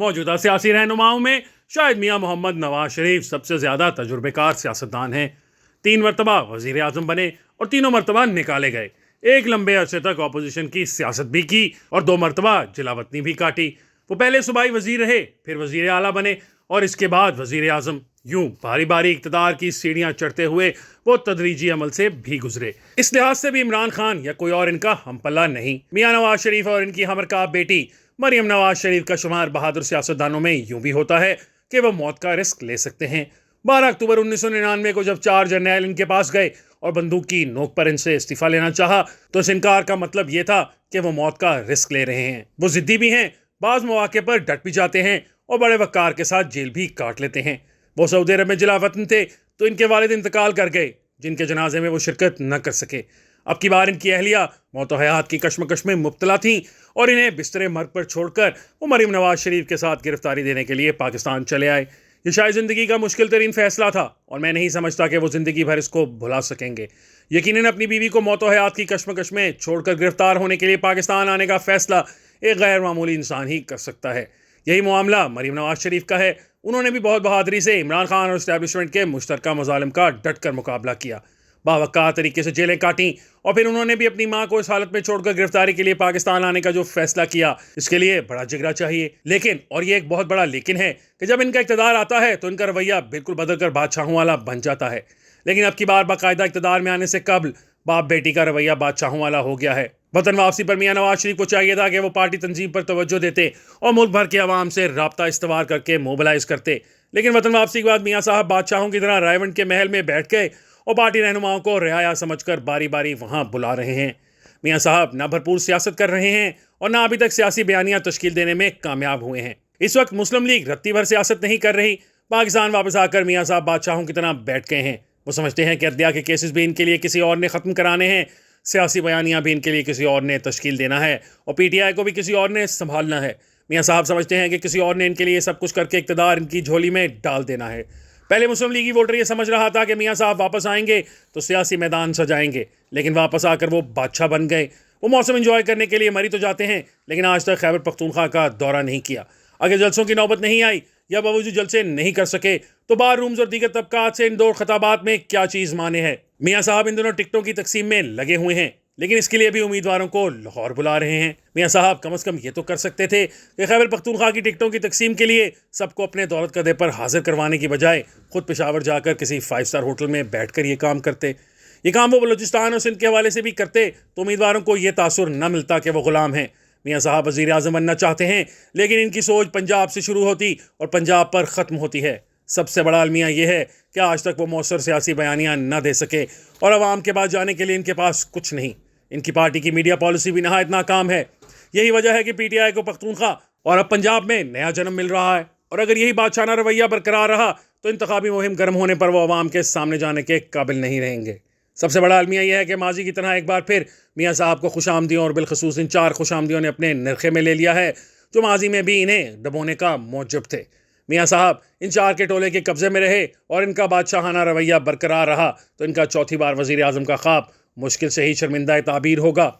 موجودہ سیاسی رہنماؤں میں شاید میاں محمد نواز شریف سب سے زیادہ تجربے کار سیاستدان ہیں۔ 3 مرتبہ وزیر اعظم بنے اور تینوں مرتبہ نکالے گئے۔ ایک لمبے عرصے تک اپوزیشن کی سیاست بھی کی اور 2 مرتبہ جلاوطنی بھی کاٹی۔ وہ پہلے صوبائی وزیر رہے، پھر وزیر اعلیٰ بنے اور اس کے بعد وزیر اعظم۔ یوں باری باری اقتدار کی سیڑھیاں چڑھتے ہوئے وہ تدریجی عمل سے بھی گزرے۔ اس لحاظ سے بھی عمران خان یا کوئی اور ان کا ہم پلہ نہیں۔ میاں نواز شریف اور ان کی ہمرکاب بیٹی مریم نواز شریف کا شمار بہادر سیاستدانوں میں یوں بھی ہوتا ہے کہ وہ موت کا رسک لے سکتے ہیں۔ 12 اکتوبر 1999 کو جب 4 جرنیل ان کے پاس گئے اور بندوق کی نوک پر ان سے استعفیٰ لینا چاہا تو اس انکار کا مطلب یہ تھا کہ وہ موت کا رسک لے رہے ہیں۔ وہ ضدی بھی ہیں، بعض مواقع پر ڈٹ بھی جاتے ہیں اور بڑے وقار کے ساتھ جیل بھی کاٹ لیتے ہیں۔ وہ سعودی عرب میں جلا وطن تھے تو ان کے والد انتقال کر گئے، جن کے جنازے میں وہ شرکت نہ کر سکے۔ اب کی بار ان کی اہلیہ موت و حیات کی کشمکش میں مبتلا تھیں اور انہیں بستر مرگ پر چھوڑ کر وہ مریم نواز شریف کے ساتھ گرفتاری دینے کے لیے پاکستان چلے آئے۔ یہ شاید زندگی کا مشکل ترین فیصلہ تھا اور میں نہیں سمجھتا کہ وہ زندگی بھر اس کو بھلا سکیں گے۔ یقیناً اپنی بیوی کو موت و حیات کی کشمکش میں چھوڑ کر گرفتار ہونے کے لیے پاکستان آنے کا فیصلہ ایک غیر معمولی انسان ہی کر سکتا ہے۔ یہی معاملہ مریم نواز شریف کا ہے۔ انہوں نے بھی بہت بہادری سے عمران خان اور اسٹیبلشمنٹ کے مشترکہ مظالم کا ڈٹ کر مقابلہ کیا، باوقار طریقے سے جیلیں کاٹیں اور پھر انہوں نے بھی اپنی ماں کو اس حالت میں چھوڑ کر گرفتاری کے لیے پاکستان آنے کا جو فیصلہ کیا، اس کے لیے بڑا جگرا چاہیے۔ لیکن، اور یہ ایک بہت بڑا لیکن ہے، کہ جب ان کا اقتدار آتا ہے تو ان کا رویہ بالکل بدل کر بادشاہوں والا بن جاتا ہے۔ لیکن اب کی بار باقاعدہ اقتدار میں آنے سے قبل باپ بیٹی کا رویہ بادشاہوں والا ہو گیا ہے۔ وطن واپسی پر میاں نواز شریف کو چاہیے تھا کہ وہ پارٹی تنظیم پر توجہ دیتے اور ملک بھر کے عوام سے رابطہ استوار کر کے موبلائز کرتے۔ لیکن وطن واپسی کے بعد میاں صاحب بادشاہوں کی طرح رائے کے محل میں بیٹھ گئے اور پارٹی رہنماؤں کو رعایا سمجھ کر باری باری وہاں بلا رہے ہیں۔ میاں صاحب نہ بھرپور سیاست کر رہے ہیں اور نہ ابھی تک سیاسی بیانیاں تشکیل دینے میں کامیاب ہوئے ہیں۔ اس وقت مسلم لیگ رتی بھر سیاست نہیں کر رہی۔ پاکستان واپس آ کر میاں صاحب بادشاہوں کی طرح بیٹھ گئے ہیں۔ وہ سمجھتے ہیں کہ عدلیہ کے کیسز بھی ان کے لیے کسی اور نے ختم کرانے ہیں، سیاسی بیانیاں بھی ان کے لیے کسی اور نے تشکیل دینا ہے اور پی ٹی آئی کو بھی کسی اور نے سنبھالنا ہے۔ میاں صاحب سمجھتے ہیں کہ کسی اور نے ان کے لیے سب کچھ کر کے اقتدار ان کی جھولی میں ڈال دینا ہے۔ پہلے مسلم لیگی ووٹر یہ سمجھ رہا تھا کہ میاں صاحب واپس آئیں گے تو سیاسی میدان سجائیں گے، لیکن واپس آ کر وہ بادشاہ بن گئے۔ وہ موسم انجوائے کرنے کے لیے مری تو جاتے ہیں، لیکن آج تک خیبر پختونخوا کا دورہ نہیں کیا۔ اگر جلسوں کی نوبت نہیں آئی یا باوجود جلسے نہیں کر سکے تو بار رومز اور دیگر طبقات سے ان دو خطابات میں کیا چیز مانے ہے؟ میاں صاحب ان دنوں ٹکٹوں کی تقسیم میں لگے ہوئے ہیں، لیکن اس کے لیے بھی امیدواروں کو لاہور بلا رہے ہیں۔ میاں صاحب کم از کم یہ تو کر سکتے تھے کہ خیبر پختونخوا کی ٹکٹوں کی تقسیم کے لیے سب کو اپنے دولت قدے پر حاضر کروانے کی بجائے خود پشاور جا کر کسی 5 اسٹار ہوٹل میں بیٹھ کر یہ کام کرتے۔ یہ کام وہ بلوچستان اور سندھ کے حوالے سے بھی کرتے تو امیدواروں کو یہ تاثر نہ ملتا کہ وہ غلام ہیں۔ میاں صاحب وزیر اعظم بننا چاہتے ہیں، لیکن ان کی سوچ پنجاب سے شروع ہوتی اور پنجاب پر ختم ہوتی ہے۔ سب سے بڑا المیہ یہ ہے کہ آج تک وہ مؤثر سیاسی بیانیاں نہ دے سکے اور عوام کے پاس جانے کے لیے ان کے پاس کچھ نہیں۔ ان کی پارٹی کی میڈیا پالیسی بھی نہایت ناکام ہے۔ یہی وجہ ہے کہ پی ٹی آئی کو پختونخوا اور اب پنجاب میں نیا جنم مل رہا ہے، اور اگر یہی بادشاہانہ رویہ برقرار رہا تو انتخابی مہم گرم ہونے پر وہ عوام کے سامنے جانے کے قابل نہیں رہیں گے۔ سب سے بڑا المیہ یہ ہے کہ ماضی کی طرح ایک بار پھر میاں صاحب کو خوش آمدیوں اور بالخصوص ان 4 خوش آمدیوں نے اپنے نرخے میں لے لیا ہے جو ماضی میں بھی انہیں ڈبونے کا موجب تھے۔ میاں صاحب ان 4 کے ٹولے کے قبضے میں رہے اور ان کا بادشاہانہ رویہ برقرار رہا تو ان کا چوتھی بار وزیر اعظم کا خواب مشکل سے ہی شرمندہ تعبیر ہوگا۔